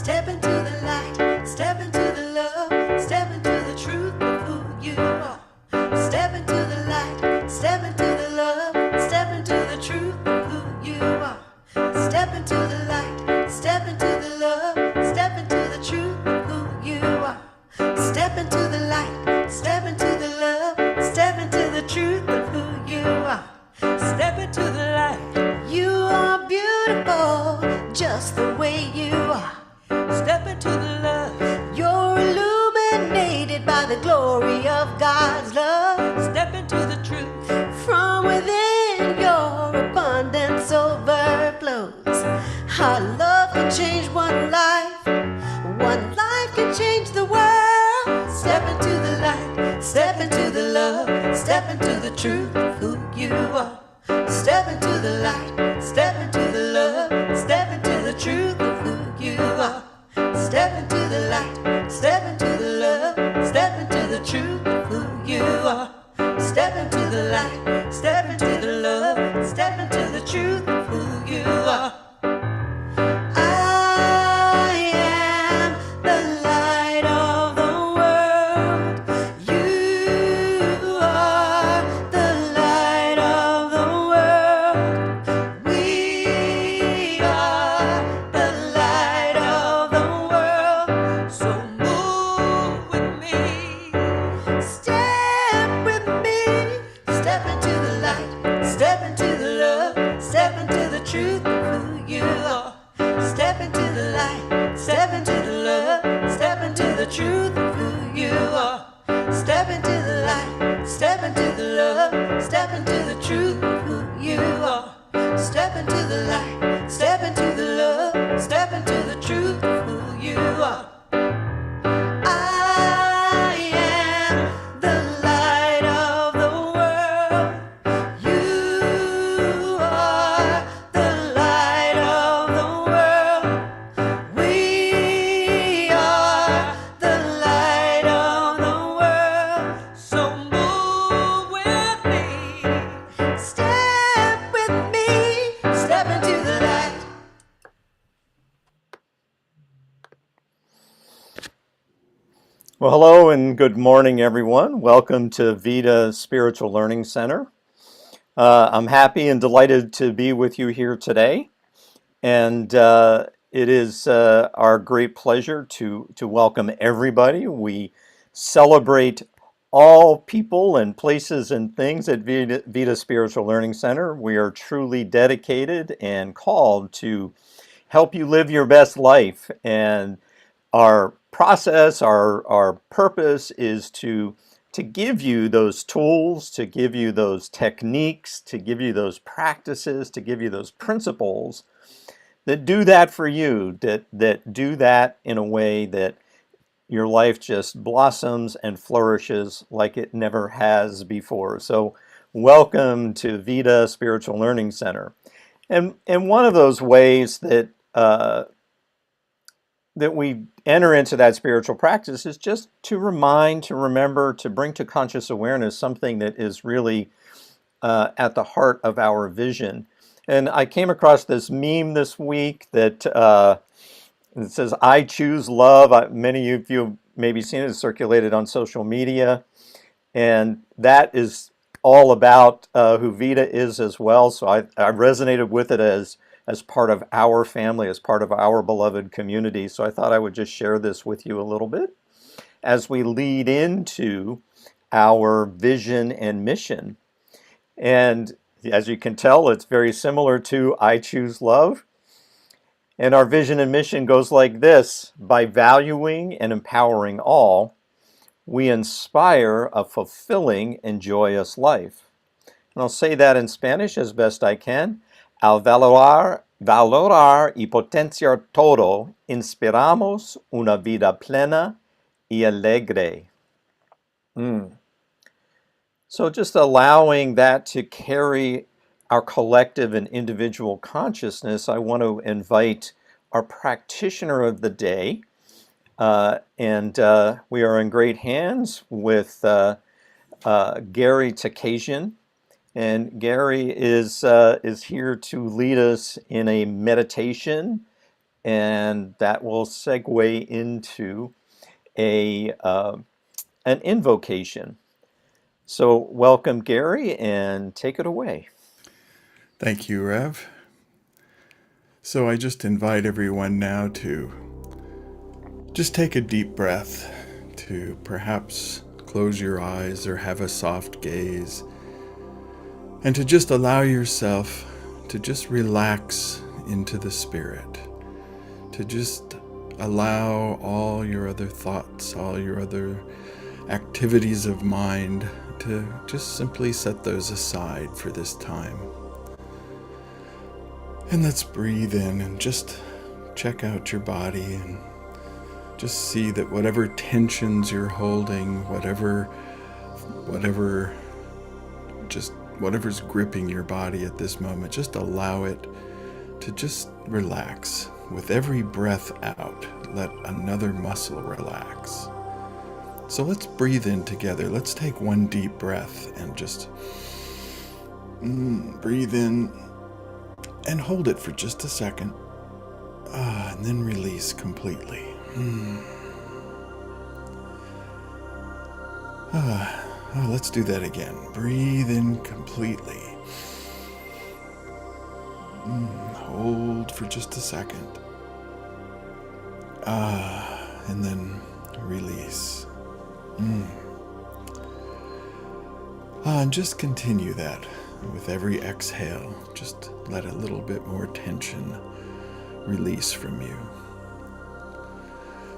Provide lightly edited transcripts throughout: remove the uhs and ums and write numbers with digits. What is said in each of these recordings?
Step into the light, step into the love, step into the truth of who you are. Step into the light, step into the love, step into the truth of who you are. Step into the light, step into the love, step into the truth of who you are. Step into the light, step into the love, step into the truth of who you are. Step into the light. You are beautiful, just the way you are. Step into the love. You're illuminated by the glory of God's love. Step into the truth. From within your abundance overflows. Our love can change one life. One life can change the world. Step into the light. Step into the love. Step into the truth of who you are. Step into the light. Step into the love. Step into the truth of who you are. Step into the light, step into the love, step into the truth of who you are. Step into the light, step into the love, step into the truth of who you are. I am the light of the world. You are the light of the world. We are the light of the world. So move with me. Step with me. Step into the light. Step into the love. Step into the truth of who you are. Step into the light. Step into the love. Step into the truth of who you are. Step into the light. Step into the love. Step into the truth of who you are. Step into the light. Step into the love. Step into the truth of who you are. I am the light of the world. You are the light of the world. We are the light of the world. So move with me. Step with me. Step into the light. Well, hello and good morning, everyone. Welcome to Vida Spiritual Learning Center. I'm happy and delighted to be with you here today. And it is our great pleasure to welcome everybody. We celebrate all people and places and things at Vida Spiritual Learning Center. We are truly dedicated and called to help you live your best life. And our process, our purpose is to give you those tools, to give you those techniques, to give you those practices, to give you those principles that do that for you, that do that in a way that your life just blossoms and flourishes like it never has before. So welcome to Vida Spiritual Learning Center. And one of those ways that that we enter into that spiritual practice is just to remind, to remember, to bring to conscious awareness something that is really at the heart of our vision. And I came across this meme this week that it says, "I choose love." Many of you have maybe seen it. It's circulated on social media. And that is all about who Vida is as well. So I resonated with it as part of our family, as part of our beloved community. So I thought I would just share this with you a little bit as we lead into our vision and mission. And as you can tell, it's very similar to I Choose Love. And our vision and mission goes like this: by valuing and empowering all, we inspire a fulfilling and joyous life. And I'll say that in Spanish as best I can. Al valorar y potenciar todo, inspiramos una vida plena y alegre. So just allowing that to carry our collective and individual consciousness, I want to invite our practitioner of the day. And we are in great hands with Gary Takasian. And Gary is here to lead us in a meditation and that will segue into a an invocation. So welcome, Gary, and take it away. Thank you, Rev. So I just invite everyone now to just take a deep breath, to perhaps close your eyes or have a soft gaze, and to just allow yourself to just relax into the spirit, to just allow all your other thoughts, all your other activities of mind, to just simply set those aside for this time. And let's breathe in and just check out your body and just see that whatever tensions you're holding, whatever's gripping your body at this moment, just allow it to just relax. With every breath out, let another muscle relax. So let's breathe in together. Let's take one deep breath and just breathe in and hold it for just a second. And then release completely. Let's do that again. Breathe in completely. Hold for just a second. And then release. And just continue that with every exhale. Just let a little bit more tension release from you.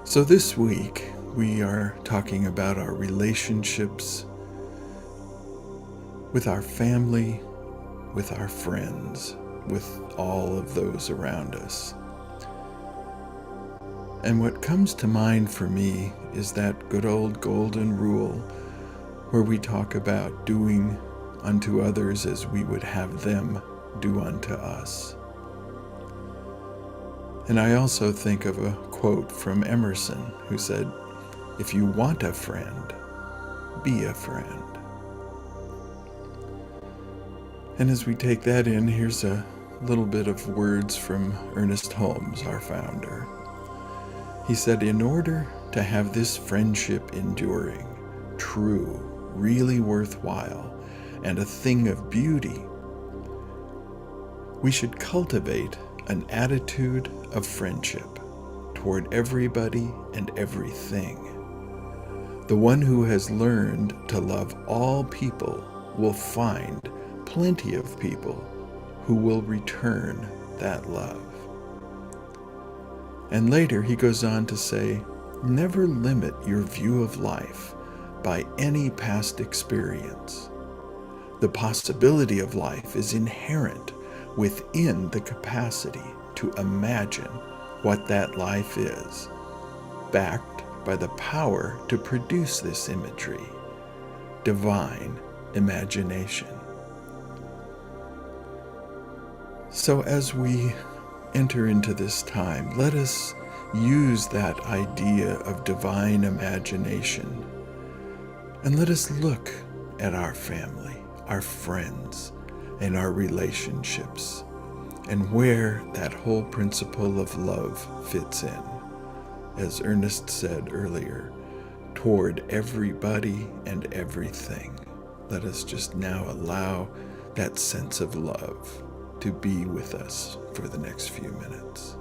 So this week we are talking about our relationships with our family, with our friends, with all of those around us. And what comes to mind for me is that good old golden rule where we talk about doing unto others as we would have them do unto us. And I also think of a quote from Emerson who said, "If you want a friend, be a friend." And as we take that in, here's a little bit of words from Ernest Holmes, our founder. He said, "In order to have this friendship enduring, true, really worthwhile, and a thing of beauty, we should cultivate an attitude of friendship toward everybody and everything. The one who has learned to love all people will find plenty of people who will return that love." And later he goes on to say, "Never limit your view of life by any past experience. The possibility of life is inherent within the capacity to imagine what that life is, backed by the power to produce this imagery, divine imagination." So as we enter into this time, let us use that idea of divine imagination, and let us look at our family, our friends, and our relationships, and where that whole principle of love fits in. As Ernest said earlier, toward everybody and everything. Let us just now allow that sense of love to be with us for the next few minutes.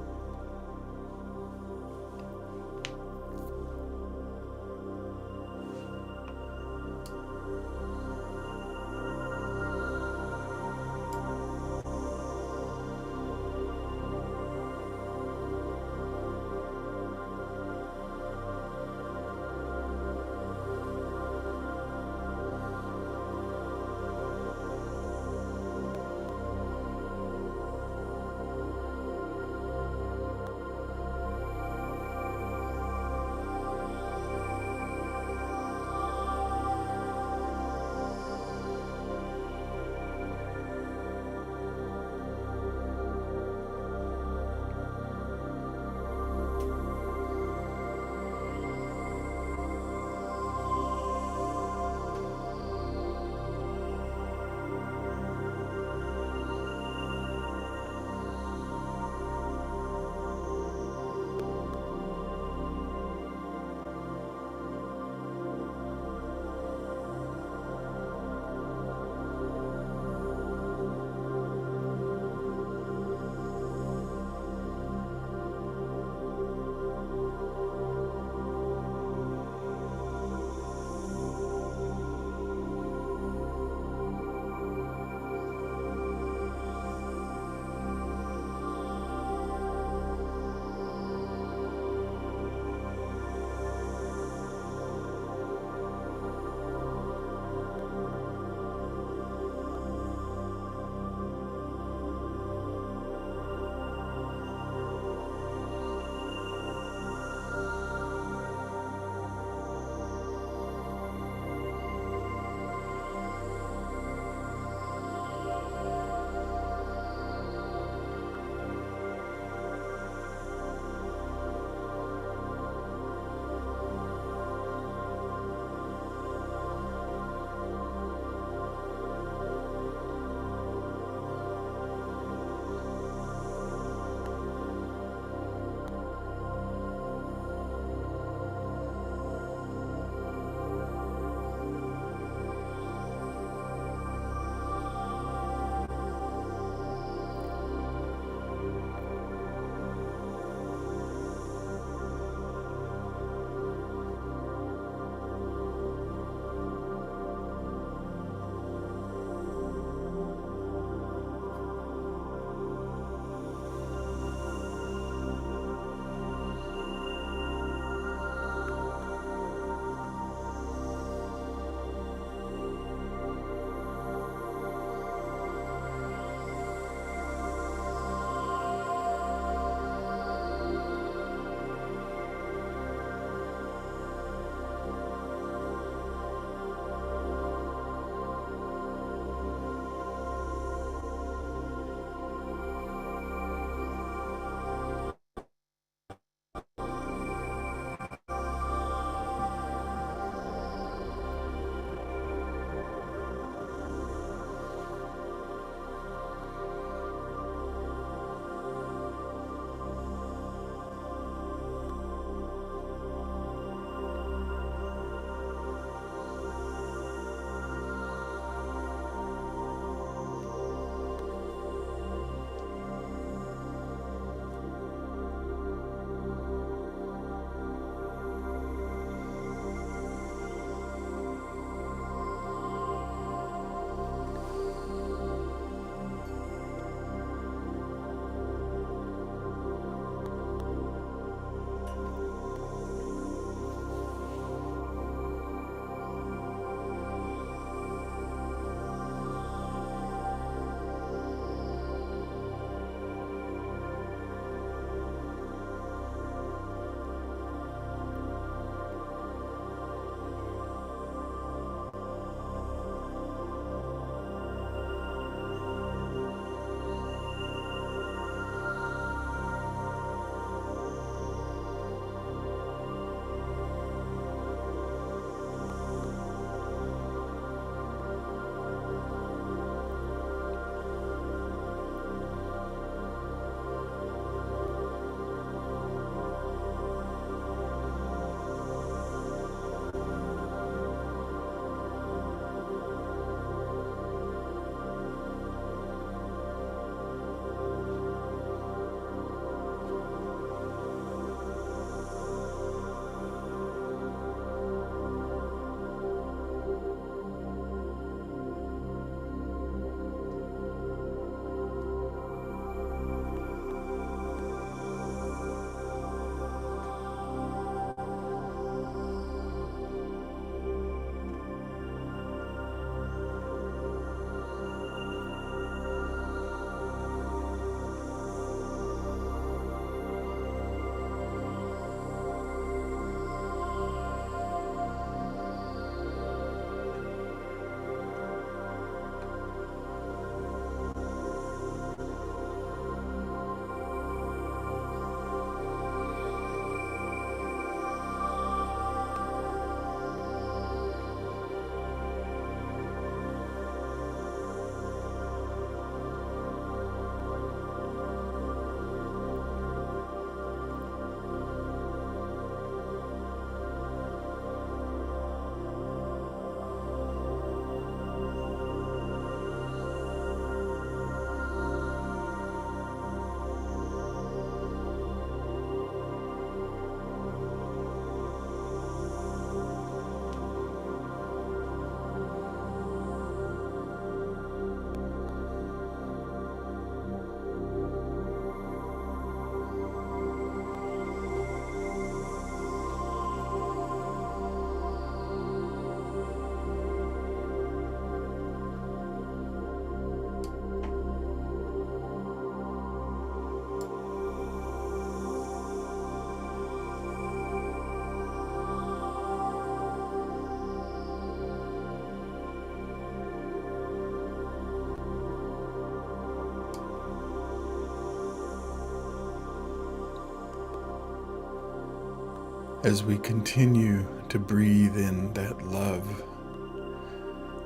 as we continue to breathe in that love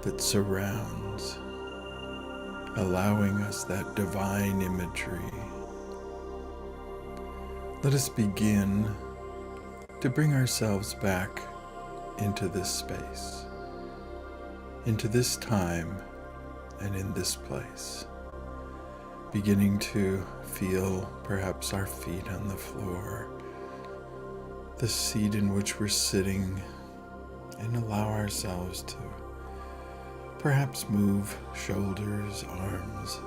that surrounds, allowing us that divine imagery, let us begin to bring ourselves back into this space, into this time and in this place, beginning to feel perhaps our feet on the floor, the seat in which we're sitting, and allow ourselves to perhaps move shoulders, arms,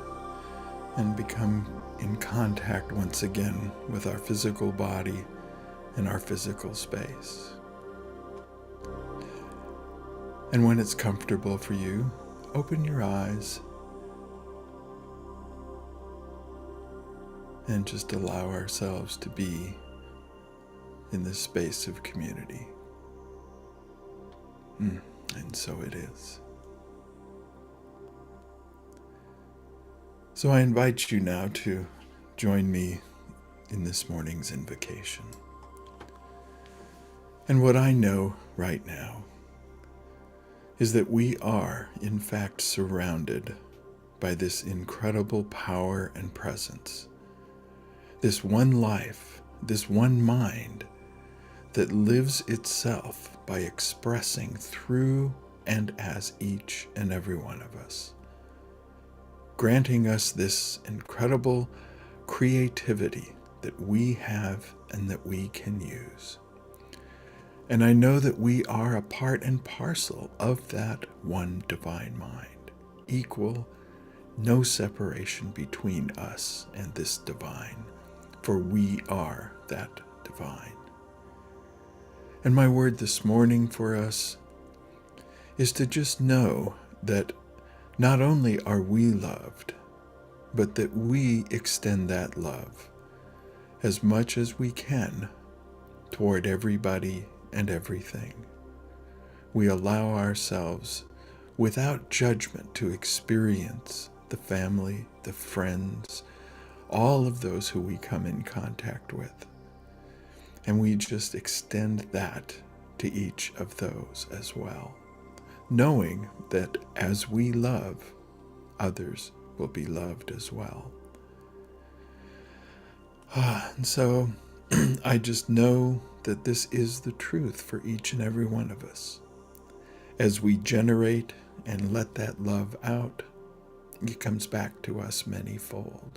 and become in contact once again with our physical body and our physical space. And when it's comfortable for you, open your eyes and just allow ourselves to be in this space of community. And so it is. So I invite you now to join me in this morning's invocation. And what I know right now is that we are, in fact, surrounded by this incredible power and presence, this one life, this one mind that lives itself by expressing through and as each and every one of us, granting us this incredible creativity that we have and that we can use. And I know that we are a part and parcel of that one divine mind, equal, no separation between us and this divine, for we are that divine. And my word this morning for us is to just know that not only are we loved, but that we extend that love as much as we can toward everybody and everything. We allow ourselves, without judgment, to experience the family, the friends, all of those who we come in contact with. And we just extend that to each of those as well, knowing that as we love, others will be loved as well. And so I just know that this is the truth for each and every one of us. As we generate and let that love out, it comes back to us manyfold.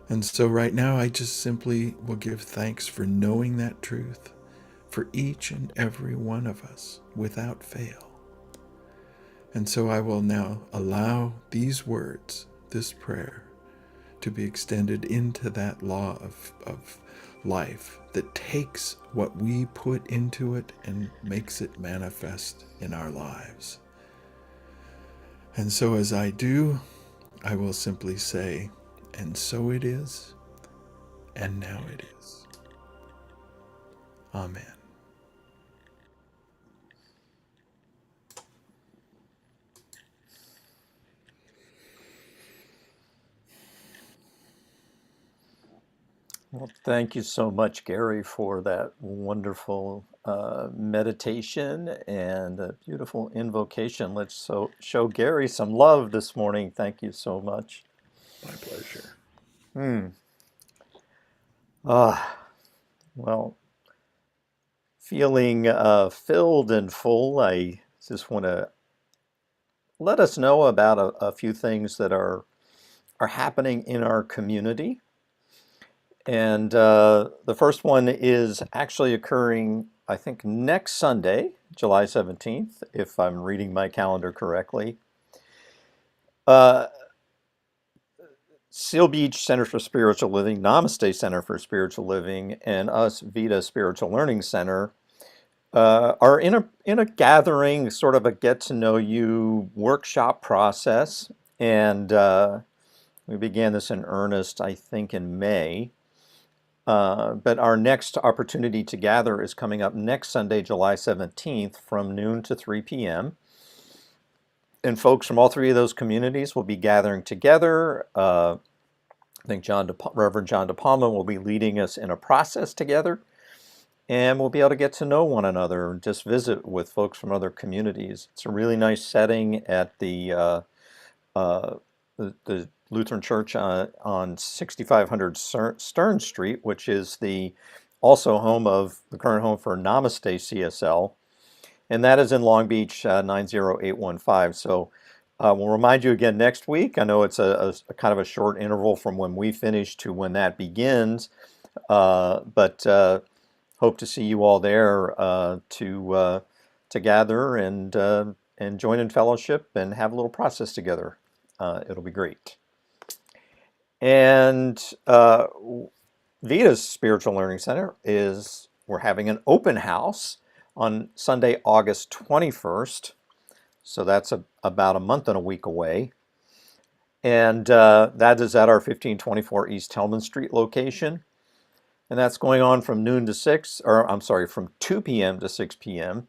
And so right now I just simply will give thanks for knowing that truth for each and every one of us without fail. And so I will now allow these words, this prayer, to be extended into that law of life that takes what we put into it and makes it manifest in our lives. And so as I do, I will simply say, and so it is, and now it is. Amen. Well, thank you so much, Gary, for that wonderful meditation and a beautiful invocation. Let's show Gary some love this morning. Thank you so much. My pleasure. Well, feeling filled and full, I just want to let us know about a few things that are happening in our community. And the first one is actually occurring, I think, next Sunday, July 17th, if I'm reading my calendar correctly. Seal Beach Center for Spiritual Living, Namaste Center for Spiritual Living, and us, Vida Spiritual Learning Center, are in a gathering, sort of a get-to-know-you workshop process. And we began this in earnest, I think, in May. But our next opportunity to gather is coming up next Sunday, July 17th, from noon to 3 p.m. And folks from all three of those communities will be gathering together. I think Reverend John De Palma will be leading us in a process together. and we'll be able to get to know one another and just visit with folks from other communities. It's a really nice setting at uh, the Lutheran Church on 6500 Stern Street, which is also home of the current home for Namaste CSL, and that is in Long Beach, 90815. So we'll remind you again next week. I know it's a kind of a short interval from when we finish to when that begins, but hope to see you all there to gather and join in fellowship and have a little process together. It'll be great. And Vida's Spiritual Learning Center we're having an open house on Sunday, August 21st. So that's about a month and a week away. And that is at our 1524 East Hellman Street location. And that's going on from noon to 6, or I'm sorry, from 2 p.m. to 6 p.m.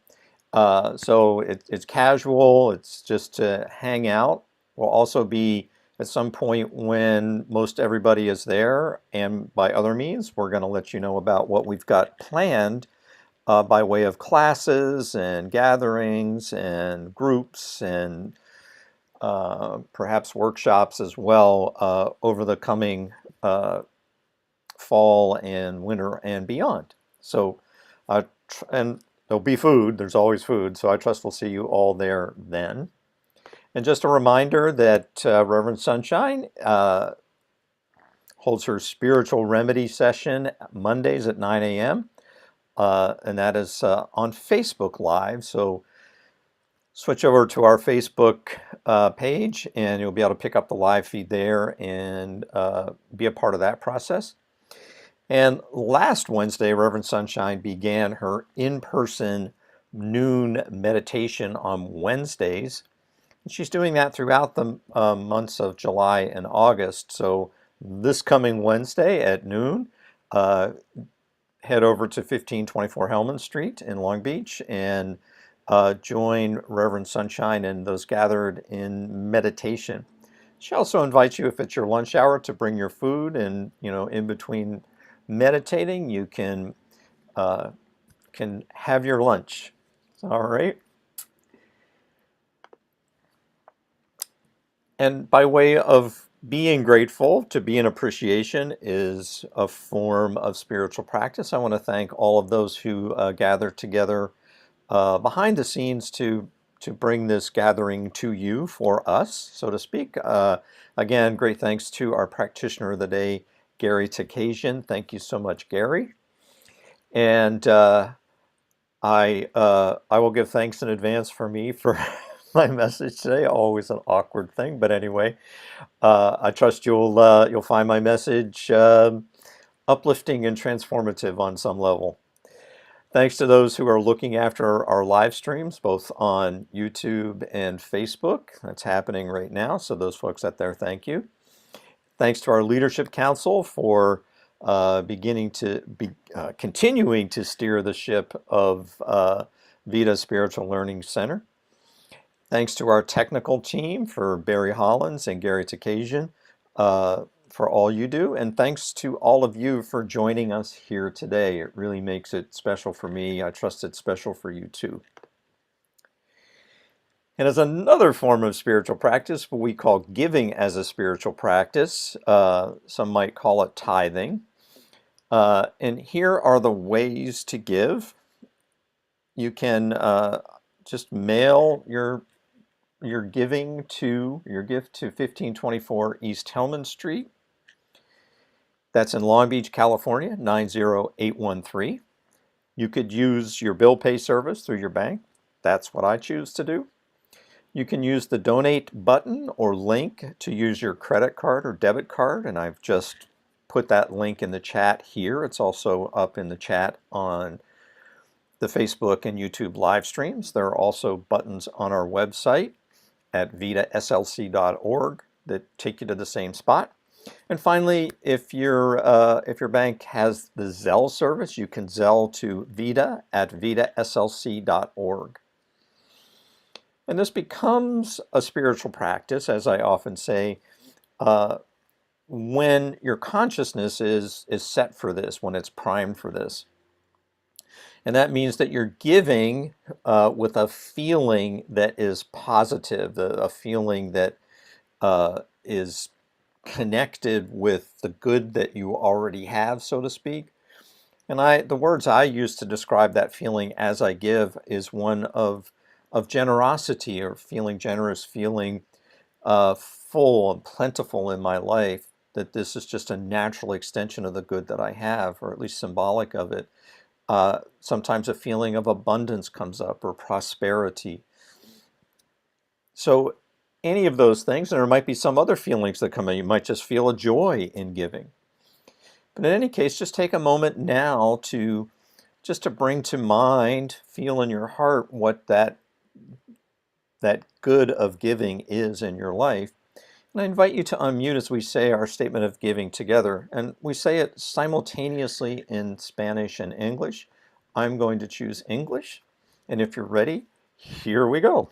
So it's casual, it's just to hang out. We'll also be at some point when most everybody is there, and by other means, we're going to let you know about what we've got planned by way of classes and gatherings and groups and perhaps workshops as well over the coming fall and winter and beyond. So, and there'll be food, there's always food, so I trust we'll see you all there then. And just a reminder that Reverend Sunshine holds her spiritual remedy session Mondays at 9 a.m. And that is on Facebook Live. So switch over to our Facebook page and you'll be able to pick up the live feed there and be a part of that process. And last Wednesday, Reverend Sunshine began her in-person noon meditation on Wednesdays. She's doing that throughout the months of July and August. So this coming Wednesday at noon, head over to 1524 Hellman Street in Long Beach and join Reverend Sunshine and those gathered in meditation. She also invites you, if it's your lunch hour, to bring your food, and in between meditating, you can have your lunch. All right. And by way of being grateful, to be in appreciation is a form of spiritual practice. I want to thank all of those who gather together behind the scenes to bring this gathering to you for us, so to speak. Again, great thanks to our practitioner of the day, Gary Takasian. Thank you so much, Gary. And I will give thanks in advance for me for my message today. Always an awkward thing, but anyway, I trust you'll find my message uplifting and transformative on some level. Thanks to those who are looking after our live streams, both on YouTube and Facebook. That's happening right now. So those folks out there, thank you. Thanks to our Leadership Council for continuing to steer the ship of Vida Spiritual Learning Center. Thanks to our technical team for Barry Hollins and Gary Takasian for all you do. And thanks to all of you for joining us here today. It really makes it special for me. I trust it's special for you too. And as another form of spiritual practice, what we call giving as a spiritual practice, some might call it tithing. And here are the ways to give. You can just mail your gift to 1524 East Hellman Street. That's in Long Beach, California, 90813. You could use your bill pay service through your bank. That's what I choose to do. You can use the donate button or link to use your credit card or debit card, and I've just put that link in the chat here. It's also up in the chat on the Facebook and YouTube live streams. There are also buttons on our website at vidaslc.org that take you to the same spot. And finally, if your bank has the Zelle service, you can Zelle to vida@vidaslc.org. And this becomes a spiritual practice, as I often say, when your consciousness is set for this, when it's primed for this. And that means that you're giving with a feeling that is positive, a feeling that is connected with the good that you already have, so to speak. And the words I use to describe that feeling as I give is one of generosity, or feeling generous, feeling full and plentiful in my life, that this is just a natural extension of the good that I have, or at least symbolic of it. Sometimes a feeling of abundance comes up, or prosperity. So any of those things, and there might be some other feelings that come in. You might just feel a joy in giving. But in any case, just take a moment now to bring to mind, feel in your heart what that good of giving is in your life. And I invite you to unmute as we say our statement of giving together. And we say it simultaneously in Spanish and English. I'm going to choose English. And if you're ready, here we go.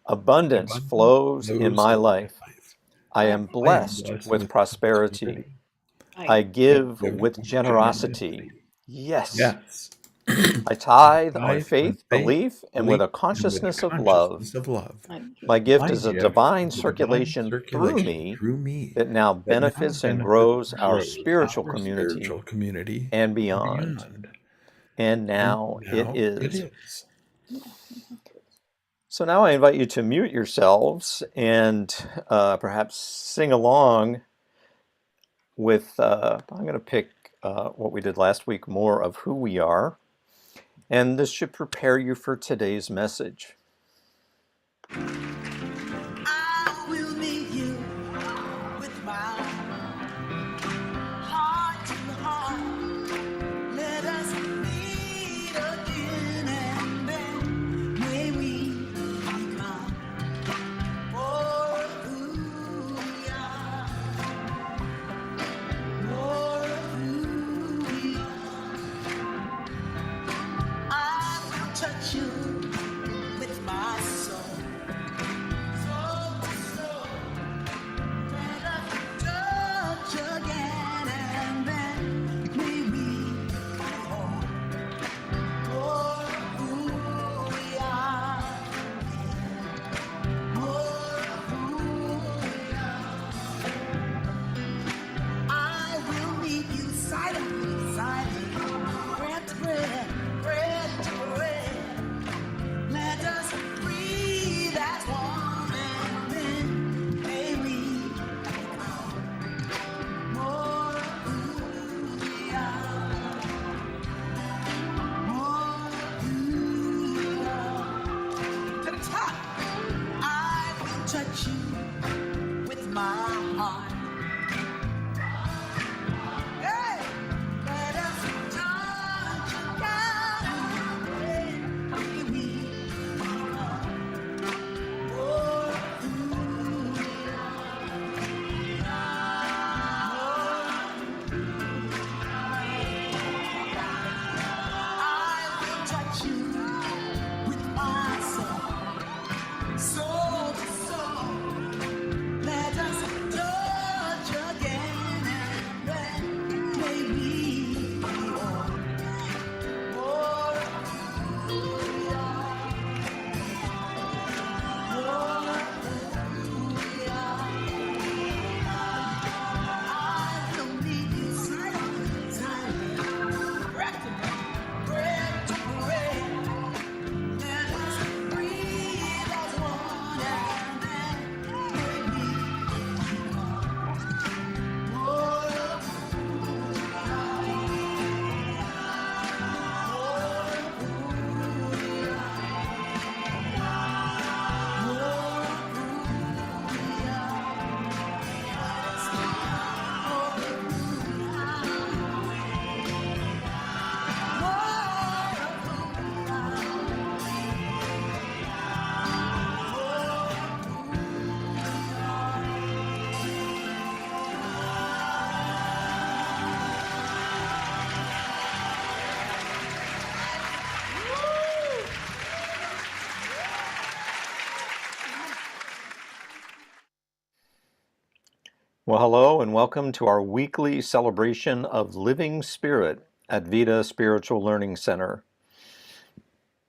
Abundance Abundance flows in flows my in my life. life. I am I am blessed blessed with with prosperity. prosperity. I I give give with with generosity. generosity. Yes. Yes. I I tithe on tithe on faith, faith, belief, and with belief, a and with a consciousness of love. consciousness of love. My gift My is a gift divine is a divine circulation through circulation me through me that now that now benefits and benefits grows and our grows spiritual our community spiritual community and and beyond. beyond. And And now it now it is. is. So now I invite you to mute yourselves and perhaps sing along with, I'm going to pick what we did last week, more of who we are. And this should prepare you for today's message. I will meet you with my heart to heart. Let us meet again, and then may we become more of who we are, more of who we are. I will touch you with my soul, soul to soul. Let us touch again, and then may we behold more of who we are, more of who we are. I will meet you silently, silently, bread to bread, bread to bread. Let us breathe as one, and then may we more of who we are, more of who we are. To the top, I will touch you with my heart. Hey, let us touch again. May we become more of who we I will touch you with my soul, soul to soul. Let us touch again, and then may we behold more of who we are, more of who we are. I will meet you silently, silently, breath to breath, breath to breath. Let us breathe as one, and then may we become more of who we are, more of who we are, more of who we are. Well, hello and welcome to our weekly celebration of Living Spirit. at Vida Spiritual Learning Center.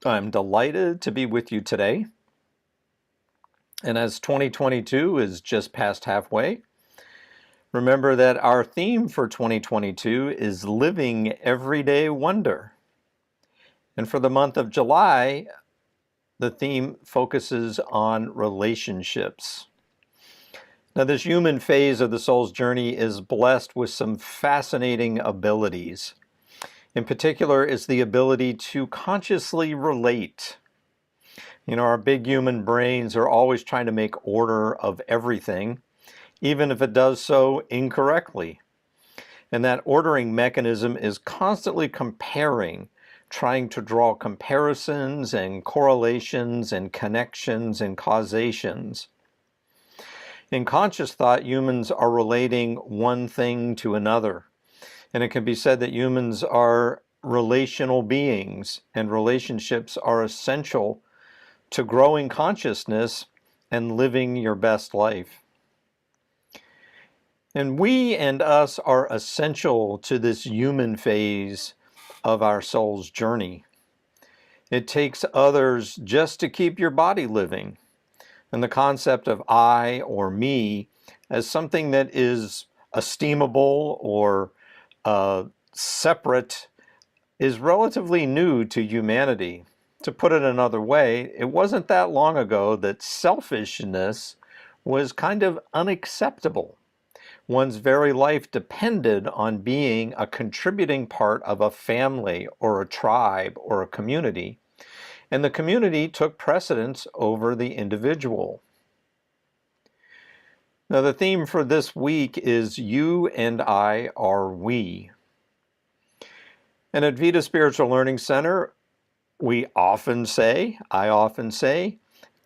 I'm delighted to be with you today. And as 2022 is just past halfway, remember that our theme for 2022 is Living Everyday Wonder. And for the month of July, the theme focuses on relationships. Now, this human phase of the soul's journey is blessed with some fascinating abilities. In particular, is the ability to consciously relate. Our big human brains are always trying to make order of everything, even if it does so incorrectly. And that ordering mechanism is constantly comparing, trying to draw comparisons and correlations and connections and causations. In conscious thought, humans are relating one thing to another. And it can be said that humans are relational beings, and relationships are essential to growing consciousness and living your best life. And we and us are essential to this human phase of our soul's journey. It takes others just to keep your body living. And the concept of I or me as something that is esteemable or separate is relatively new to humanity. To put it another way, it wasn't that long ago that selfishness was kind of unacceptable. One's very life depended on being a contributing part of a family or a tribe or a community, and the community took precedence over the individual. Now, the theme for this week is You and I Are We. And at Vida Spiritual Learning Center, I often say,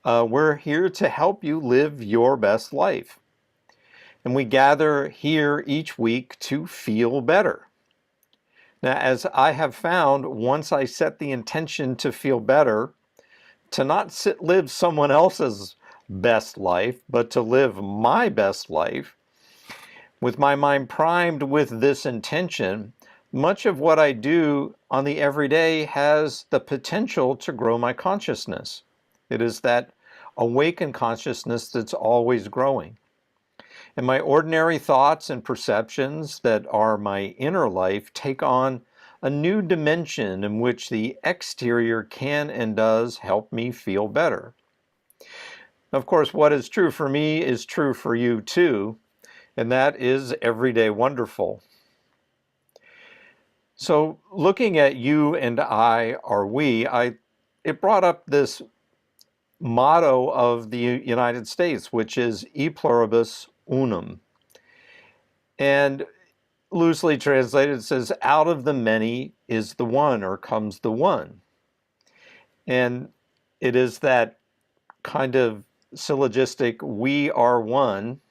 we're here to help you live your best life. And we gather here each week to feel better. Now, as I have found, once I set the intention to feel better, to not live someone else's best life, but to live my best life, with my mind primed with this intention, much of what I do on the everyday has the potential to grow my consciousness. It is that awakened consciousness that's always growing. And my ordinary thoughts and perceptions that are my inner life take on a new dimension in which the exterior can and does help me feel better. Of course, what is true for me is true for you too, and that is everyday wonderful. So looking at You and I Are We, it brought up this motto of the United States, which is E pluribus unum. And loosely translated, it says, out of the many is the one, or comes the one. And it is that kind of syllogistic, we are one.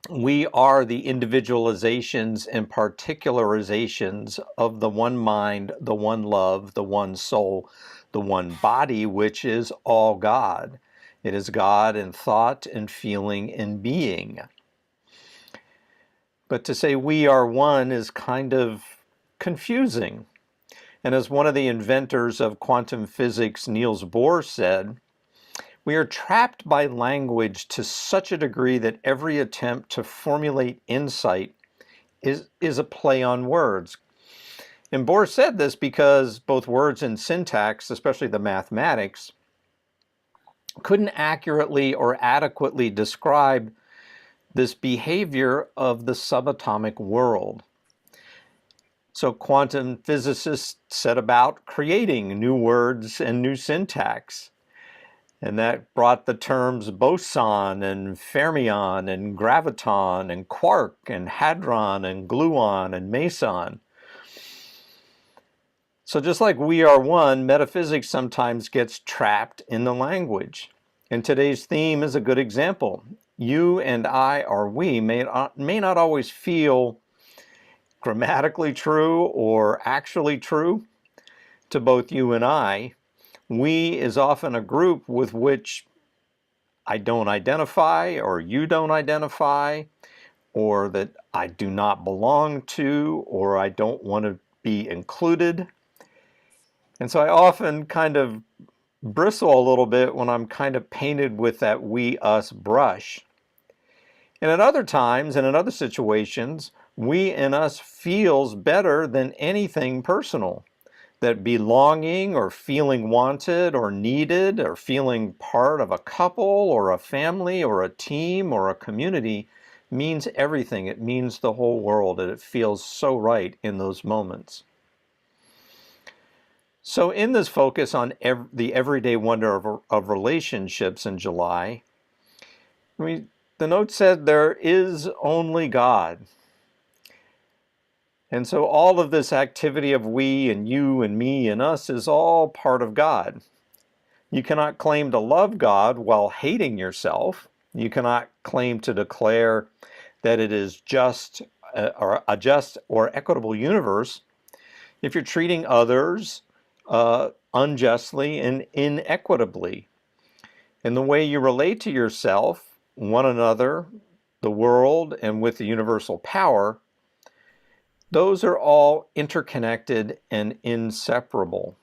We are the individualizations and particularizations of the one mind, the one love, the one soul, the one body, which is all God. It is God in thought and feeling and being. But to say we are one is kind of confusing. And as one of the inventors of quantum physics, Niels Bohr, said, we are trapped by language to such a degree that every attempt to formulate insight is a play on words. And Bohr said this because both words and syntax, especially the mathematics, couldn't accurately or adequately describe this behavior of the subatomic world. So quantum physicists set about creating new words and new syntax. And that brought the terms boson and fermion and graviton and quark and hadron and gluon and meson. So just like we are one, metaphysics sometimes gets trapped in the language. And today's theme is a good example. You and I are we may not always feel grammatically true or actually true to both you and I. We is often a group with which I don't identify, or you don't identify, or that I do not belong to, or I don't want to be included. And so I often kind of bristle a little bit when I'm kind of painted with that we, us brush. And at other times and in other situations, we and us feels better than anything personal. That belonging or feeling wanted or needed or feeling part of a couple or a family or a team or a community means everything. It means the whole world, and it feels so right in those moments. So in this focus on the everyday wonder of relationships in July, the note said there is only God. And so all of this activity of we and you and me and us is all part of God. You cannot claim to love God while hating yourself. You cannot claim to declare that it is just or a just or equitable universe if you're treating others unjustly and inequitably. And the way you relate to yourself, one another, the world, and with the universal power, those are all interconnected and inseparable.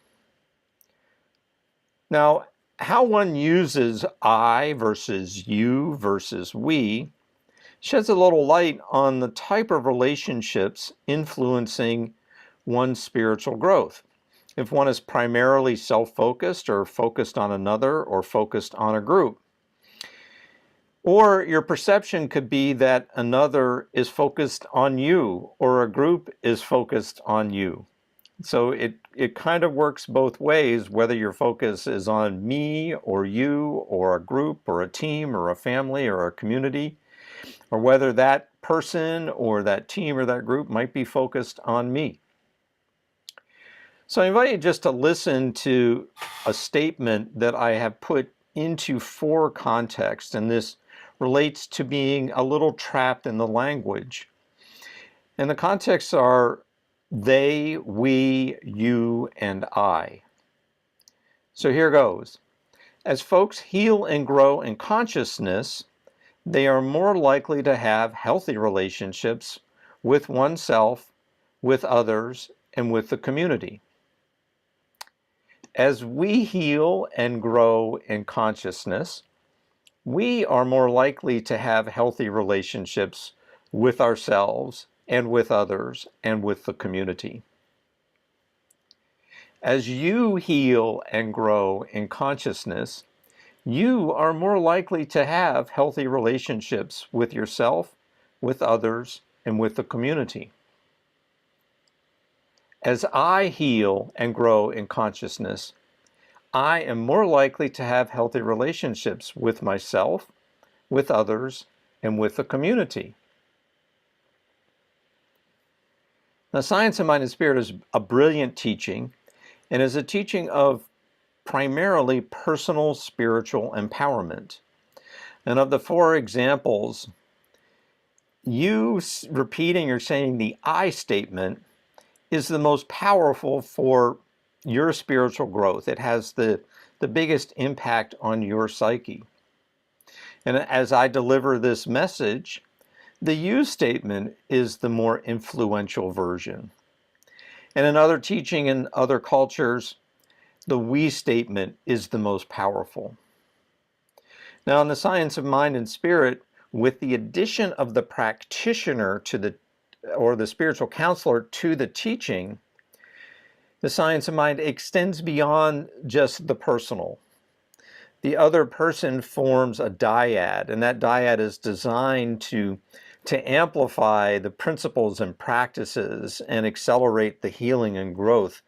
Now, how one uses I versus you versus we sheds a little light on the type of relationships influencing one's spiritual growth. If one is primarily self-focused or focused on another or focused on a group. Or your perception could be that another is focused on you or a group is focused on you. So it kind of works both ways, whether your focus is on me or you or a group or a team or a family or a community, or whether that person or that team or that group might be focused on me. So I invite you just to listen to a statement that I have put into 4 contexts, and this relates to being a little trapped in the language. And the contexts are they, we, you, and I. So here goes. As folks heal and grow in consciousness, they are more likely to have healthy relationships with oneself, with others, and with the community. As we heal and grow in consciousness, we are more likely to have healthy relationships with ourselves and with others and with the community. As you heal and grow in consciousness, you are more likely to have healthy relationships with yourself, with others, and with the community. As I heal and grow in consciousness, I am more likely to have healthy relationships with myself, with others, and with the community. Now, Science of Mind and Spirit is a brilliant teaching, and is a teaching of primarily personal spiritual empowerment. And of the 4 examples, you repeating or saying the I statement is the most powerful for your spiritual growth. It has the biggest impact on your psyche. And as I deliver this message, the you statement is the more influential version. And in other teaching in other cultures, the we statement is the most powerful. Now, in the Science of Mind and Spirit, with the addition of the practitioner to or the spiritual counselor to the teaching, the Science of Mind extends beyond just the personal. The other person forms a dyad, and that dyad is designed to amplify the principles and practices and accelerate the healing and growth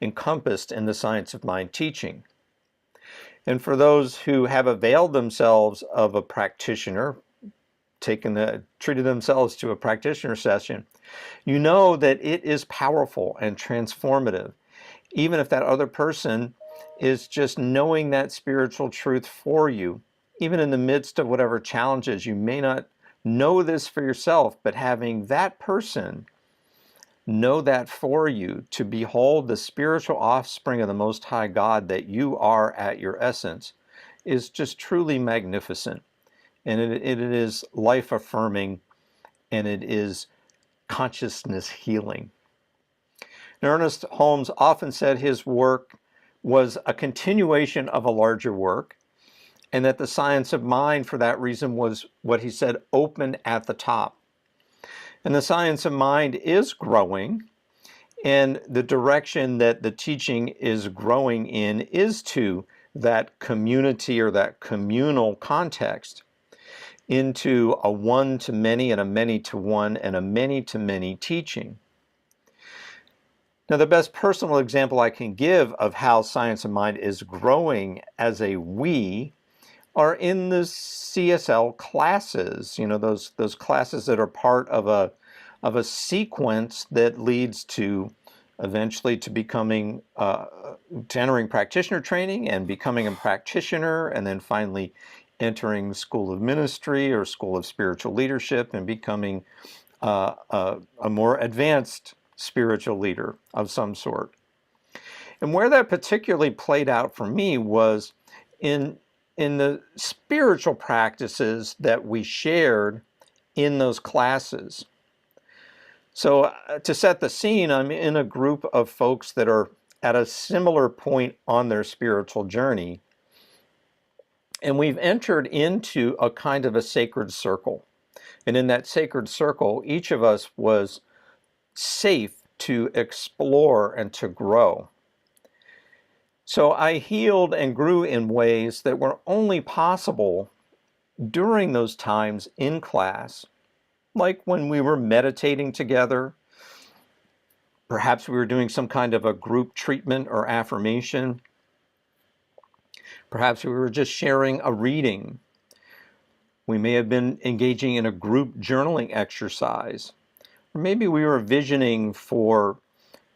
encompassed in the Science of Mind teaching. And for those who have availed themselves of a practitioner, treated themselves to a practitioner session, you know that it is powerful and transformative, even if that other person is just knowing that spiritual truth for you, even in the midst of whatever challenges. You may not know this for yourself, but having that person know that for you, to behold the spiritual offspring of the Most High God that you are at your essence, is just truly magnificent. And it is life-affirming, and it is consciousness healing. And Ernest Holmes often said his work was a continuation of a larger work, and that the science of mind, for that reason, was what he said, open at the top. And the science of mind is growing, and the direction that the teaching is growing in is to that community or that communal context, into a one-to-many and a many-to-one and a many-to-many teaching. Now, the best personal example I can give of how science of mind is growing as a we are in the CSL classes, those classes that are part of a sequence that leads to eventually to becoming, to entering practitioner training and becoming a practitioner, and then finally entering the School of Ministry or School of Spiritual Leadership and becoming a more advanced spiritual leader of some sort. And where that particularly played out for me was in the spiritual practices that we shared in those classes. So to set the scene, I'm in a group of folks that are at a similar point on their spiritual journey. And we've entered into a kind of a sacred circle. And in that sacred circle, each of us was safe to explore and to grow. So I healed and grew in ways that were only possible during those times in class, like when we were meditating together. Perhaps we were doing some kind of a group treatment or affirmation. Perhaps we were just sharing a reading. We may have been engaging in a group journaling exercise. Or maybe we were visioning for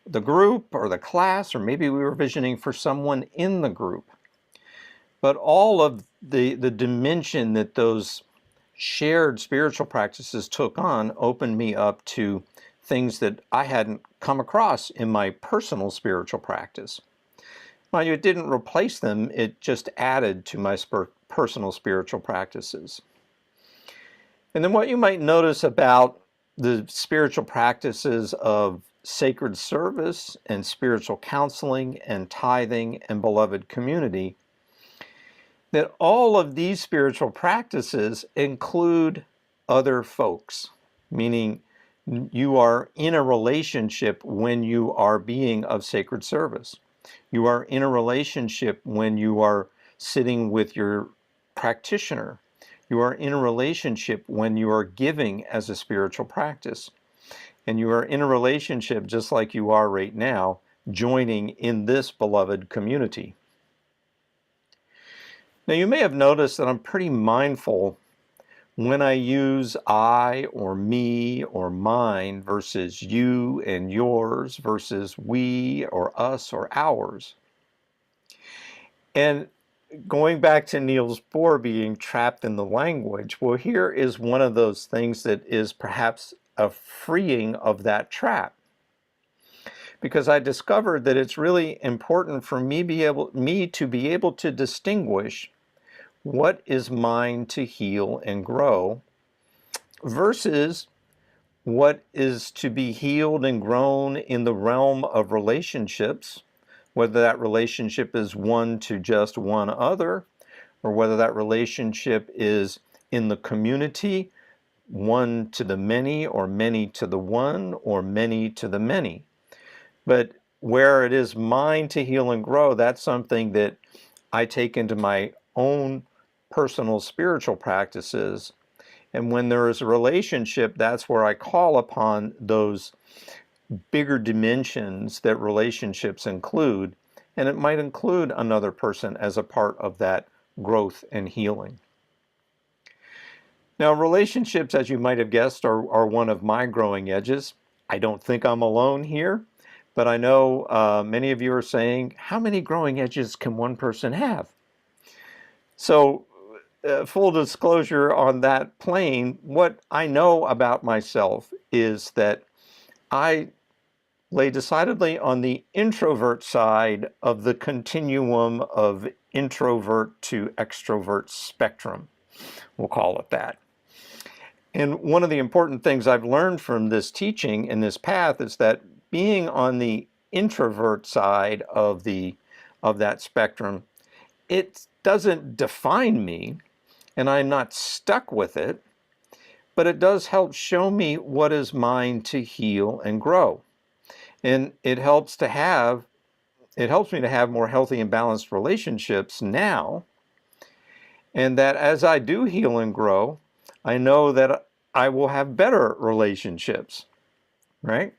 the group or the class, or maybe we were visioning for someone in the group. But all of the dimension that those shared spiritual practices took on opened me up to things that I hadn't come across in my personal spiritual practice. Well, it didn't replace them, it just added to my personal spiritual practices. And then what you might notice about the spiritual practices of sacred service and spiritual counseling and tithing and beloved community, that all of these spiritual practices include other folks, meaning you are in a relationship when you are being of sacred service. You are in a relationship when you are sitting with your practitioner. You are in a relationship when you are giving as a spiritual practice. And you are in a relationship just like you are right now, joining in this beloved community. Now, you may have noticed that I'm pretty mindful when I use I or me or mine versus you and yours versus we or us or ours. And going back to Niels Bohr being trapped in the language, well, here is one of those things that is perhaps a freeing of that trap. Because I discovered that it's really important for me to be able to distinguish what is mine to heal and grow versus what is to be healed and grown in the realm of relationships, whether that relationship is one to just one other, or whether that relationship is in the community, one to the many, or many to the one, or many to the many. But where it is mine to heal and grow, that's something that I take into my own personal spiritual practices. And when there is a relationship, that's where I call upon those bigger dimensions that relationships include. And it might include another person as a part of that growth and healing. Now, relationships, as you might have guessed, are one of my growing edges. I don't think I'm alone here, but I know many of you are saying, how many growing edges can one person have? So, full disclosure on that plane, what I know about myself is that I lay decidedly on the introvert side of the continuum of introvert to extrovert spectrum. We'll call it that. And one of the important things I've learned from this teaching and this path is that being on the introvert side of that spectrum, it doesn't define me, and I'm not stuck with it, but it does help show me what is mine to heal and grow. And it helps me to have more healthy and balanced relationships now. And that as I do heal and grow, I know that I will have better relationships, right?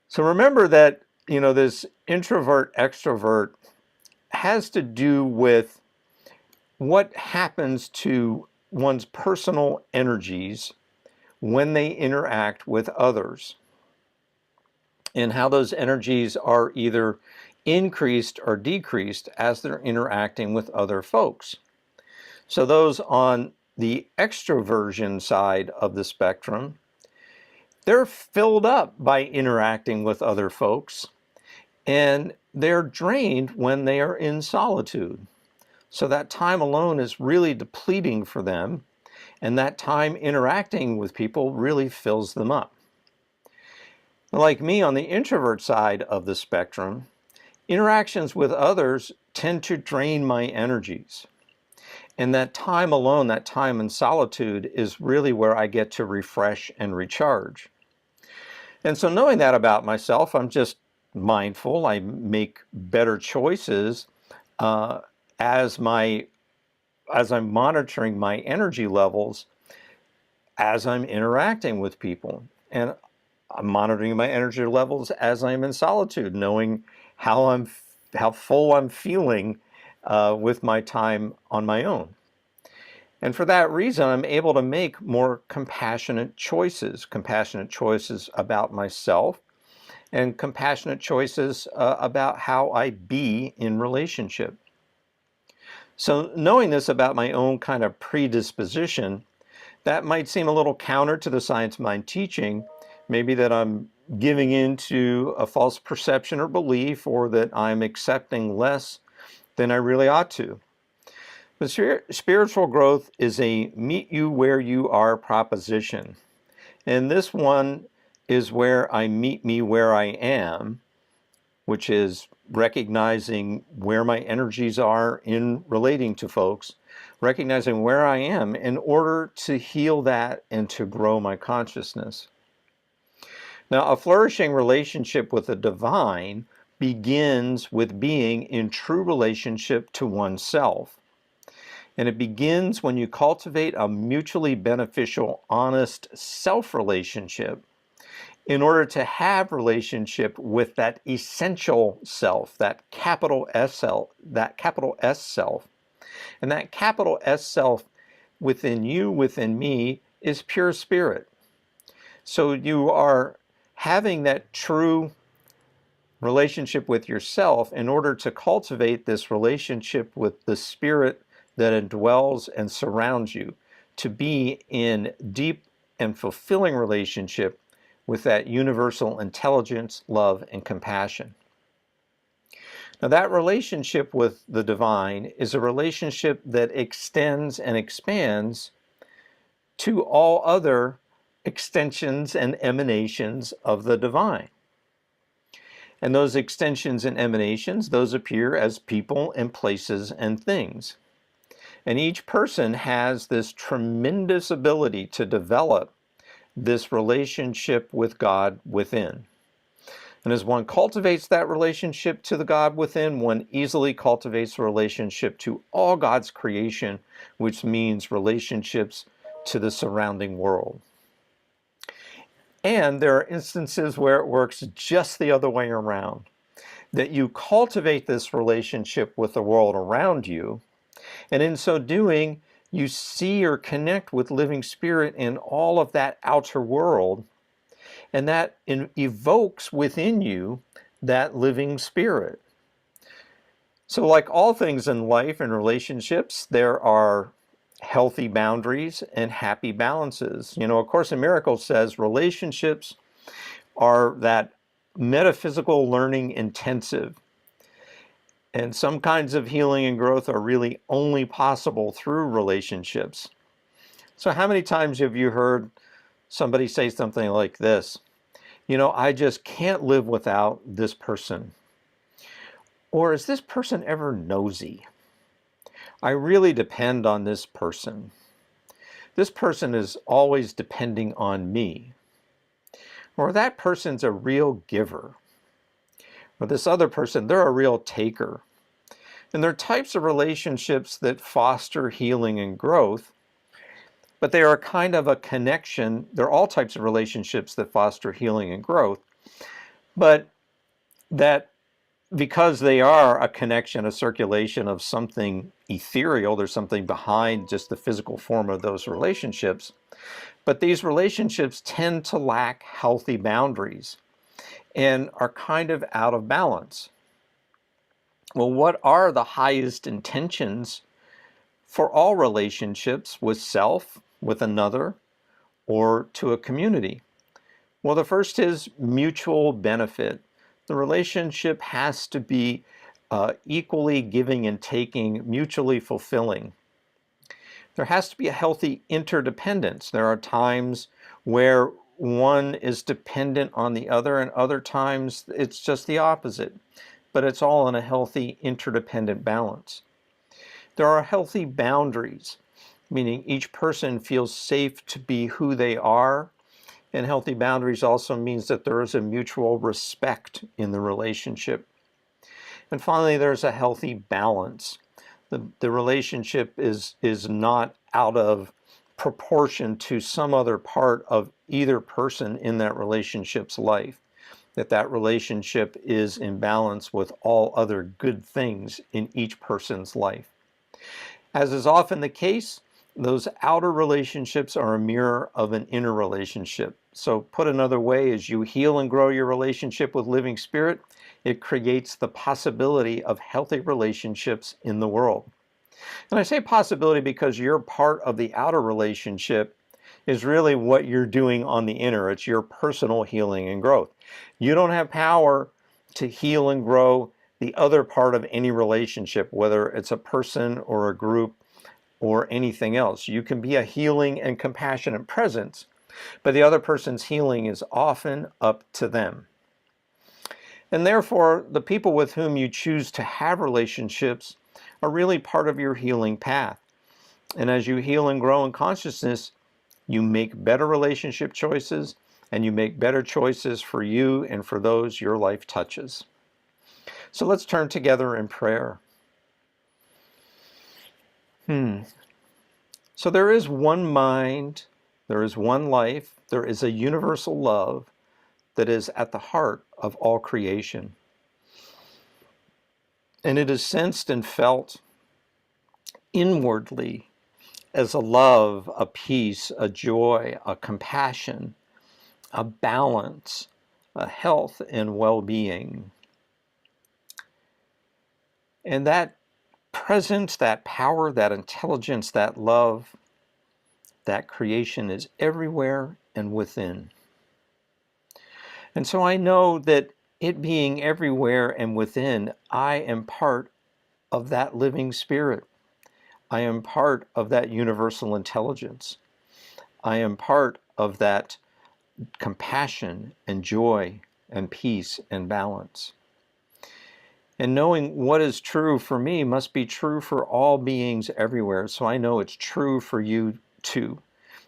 So remember that, this introvert extrovert has to do with what happens to one's personal energies when they interact with others, and how those energies are either increased or decreased as they're interacting with other folks. So those on the extroversion side of the spectrum, they're filled up by interacting with other folks, and they're drained when they are in solitude. So that time alone is really depleting for them, and that time interacting with people really fills them up. Like me, on the introvert side of the spectrum, interactions with others tend to drain my energies. And that time alone, that time in solitude, is really where I get to refresh and recharge. And so knowing that about myself, I'm just mindful. I make better choices as I'm monitoring my energy levels as I'm interacting with people. And I'm monitoring my energy levels as I'm in solitude, knowing how full I'm feeling with my time on my own. And for that reason, I'm able to make more compassionate choices about myself, and compassionate choices about how I be in relationship. So knowing this about my own kind of predisposition, that might seem a little counter to the science mind teaching, maybe that I'm giving into a false perception or belief, or that I'm accepting less than I really ought to. But spiritual growth is a meet you where you are proposition. And this one is where I meet me where I am, which is recognizing where my energies are in relating to folks, recognizing where I am in order to heal that and to grow my consciousness. Now, a flourishing relationship with the divine begins with being in true relationship to oneself. And it begins when you cultivate a mutually beneficial, honest self-relationship in order to have relationship with that essential self, that capital S self. And that capital S self within you, within me, is pure spirit. So you are having that true relationship with yourself in order to cultivate this relationship with the spirit that indwells and surrounds you, to be in deep and fulfilling relationship with that universal intelligence, love, and compassion. Now, that relationship with the divine is a relationship that extends and expands to all other extensions and emanations of the divine. And those extensions and emanations, those appear as people and places and things. And each person has this tremendous ability to develop this relationship with God within. And as one cultivates that relationship to the God within, one easily cultivates a relationship to all God's creation, which means relationships to the surrounding world. And there are instances where it works just the other way around, that you cultivate this relationship with the world around you, and in so doing, you see or connect with living spirit in all of that outer world, and that evokes within you that living spirit. So like all things in life and relationships, there are healthy boundaries and happy balances. A Course in Miracles says relationships are that metaphysical learning intensive. And some kinds of healing and growth are really only possible through relationships. So how many times have you heard somebody say something like this? I just can't live without this person. Or is this person ever nosy? I really depend on this person. This person is always depending on me. Or that person's a real giver. Or this other person, they're a real taker. And they're types of relationships that foster healing and growth, but they are kind of a connection. They're all types of relationships that foster healing and growth, but that because they are a connection, a circulation of something ethereal, there's something behind just the physical form of those relationships, but these relationships tend to lack healthy boundaries and are kind of out of balance. Well, what are the highest intentions for all relationships with self, with another, or to a community? Well, the first is mutual benefit. The relationship has to be equally giving and taking, mutually fulfilling. There has to be a healthy interdependence. There are times where one is dependent on the other, and other times it's just the opposite. But it's all in a healthy interdependent balance. There are healthy boundaries, meaning each person feels safe to be who they are. And healthy boundaries also means that there is a mutual respect in the relationship. And finally, there's a healthy balance. The relationship is not out of proportion to some other part of either person in that relationship's life. That relationship is in balance with all other good things in each person's life. As is often the case, those outer relationships are a mirror of an inner relationship. So put another way, as you heal and grow your relationship with Living Spirit, it creates the possibility of healthy relationships in the world. And I say possibility because your part of the outer relationship is really what you're doing on the inner. It's your personal healing and growth. You don't have power to heal and grow the other part of any relationship, whether it's a person or a group or anything else. You can be a healing and compassionate presence, but the other person's healing is often up to them. And therefore, the people with whom you choose to have relationships are really part of your healing path. And as you heal and grow in consciousness, you make better relationship choices, and you make better choices for you and for those your life touches. So let's turn together in prayer. So there is one mind, there is one life, there is a universal love that is at the heart of all creation. And it is sensed and felt inwardly as a love, a peace, a joy, a compassion, a balance, a health and well-being. And that presence, that power, that intelligence, that love, that creation is everywhere and within. And so I know that it being everywhere and within, I am part of that living spirit. I am part of that universal intelligence. I am part of that compassion and joy and peace and balance. And knowing what is true for me must be true for all beings everywhere. So I know it's true for you too,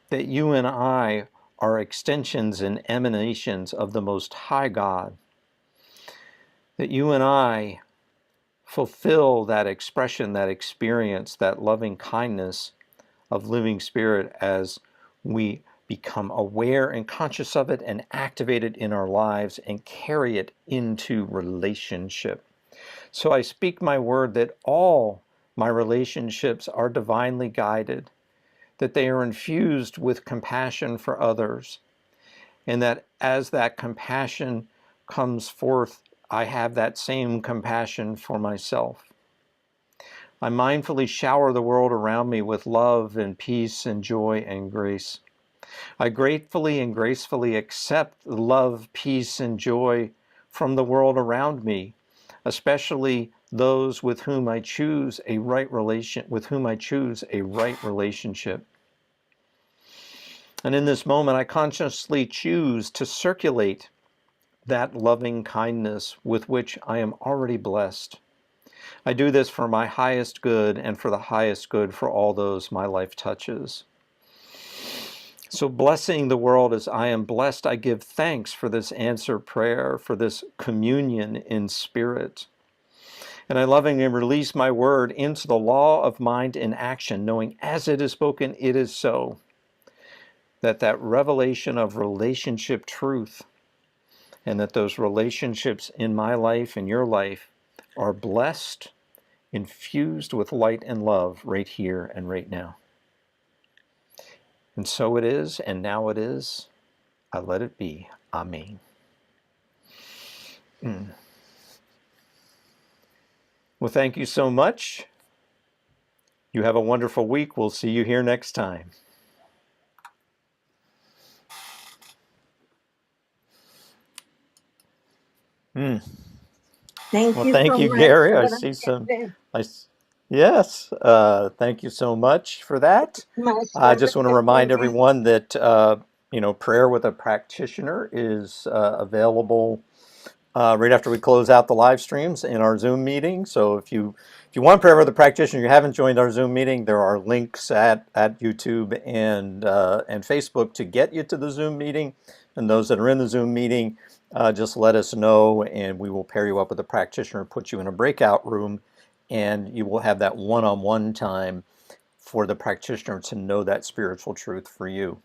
that you and I are extensions and emanations of the Most High God, that you and I fulfill that expression, that experience, that loving kindness of Living Spirit as we become aware and conscious of it and activate it in our lives and carry it into relationship. So I speak my word that all my relationships are divinely guided, that they are infused with compassion for others, and that as that compassion comes forth, I have that same compassion for myself. I mindfully shower the world around me with love and peace and joy and grace. I gratefully and gracefully accept love, peace, and joy from the world around me, especially those with whom I choose a right relationship. And in this moment, I consciously choose to circulate that loving kindness with which I am already blessed. I do this for my highest good and for the highest good for all those my life touches. So blessing the world as I am blessed, I give thanks for this answered prayer, for this communion in spirit. And I lovingly release my word into the law of mind in action, knowing as it is spoken, it is so. That revelation of relationship truth, and that those relationships in my life and your life are blessed, infused with light and love right here and right now. And so it is, and now it is. I let it be. Amen. Well, thank you so much. You have a wonderful week. We'll see you here next time. Thank Well, you thank so you, much. Gary. Have I a see nice some. day. Yes. Thank you so much for that. My I just want to remind pleasure. everyone that prayer with a practitioner is available right after we close out the live streams in our Zoom meeting. So if you want prayer with a practitioner, you haven't joined our Zoom meeting, there are links at YouTube and Facebook to get you to the Zoom meeting. And those that are in the Zoom meeting, just let us know, and we will pair you up with a practitioner, put you in a breakout room, and you will have that one-on-one time for the practitioner to know that spiritual truth for you.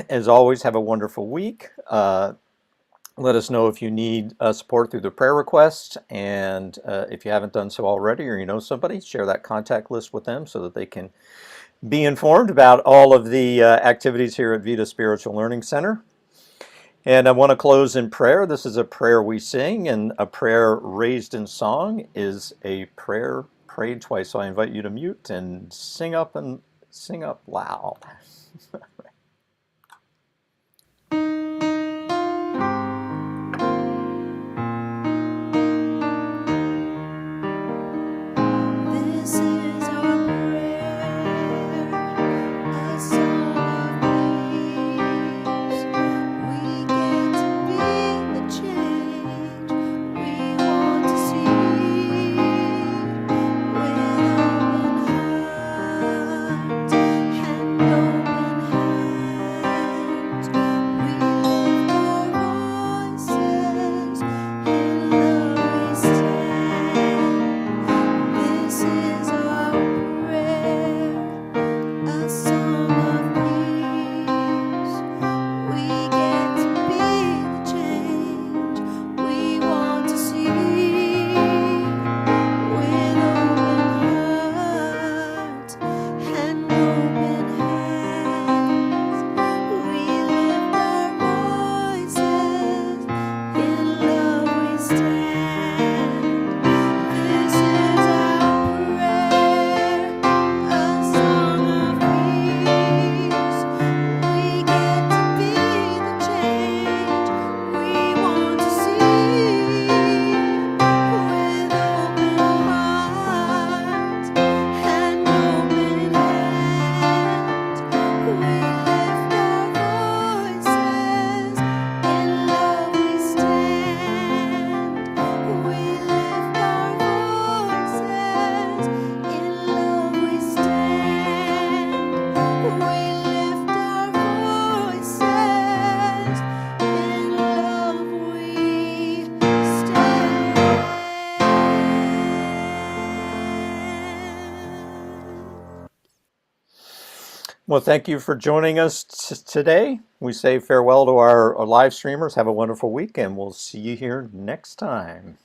As always, have a wonderful week. Let us know if you need support through the prayer request, and if you haven't done so already, or you know somebody, share that contact list with them so that they can be informed about all of the activities here at Vida Spiritual Learning Center. And I want to close in prayer. This is a prayer we sing, and a prayer raised in song is a prayer prayed twice. So I invite you to mute and sing up loud. This is our prayer, a song of peace. We get to be the change we want to see. With open hearts and open hands, we lift our voices, in love we stand. This is our prayer, a song of peace. We get to be the change we want to see. With open hearts and open hands, we lift our voices, in love we stand. This is our prayer, a song of peace. We get to be the change we want to see. With open hearts and open hands, we lift our voices, in love we stand. We lift our voices, in love we stand. We lift our voices, in love we stand. Well, thank you for joining us today. We say farewell to our live streamers. Have a wonderful week, and we'll see you here next time.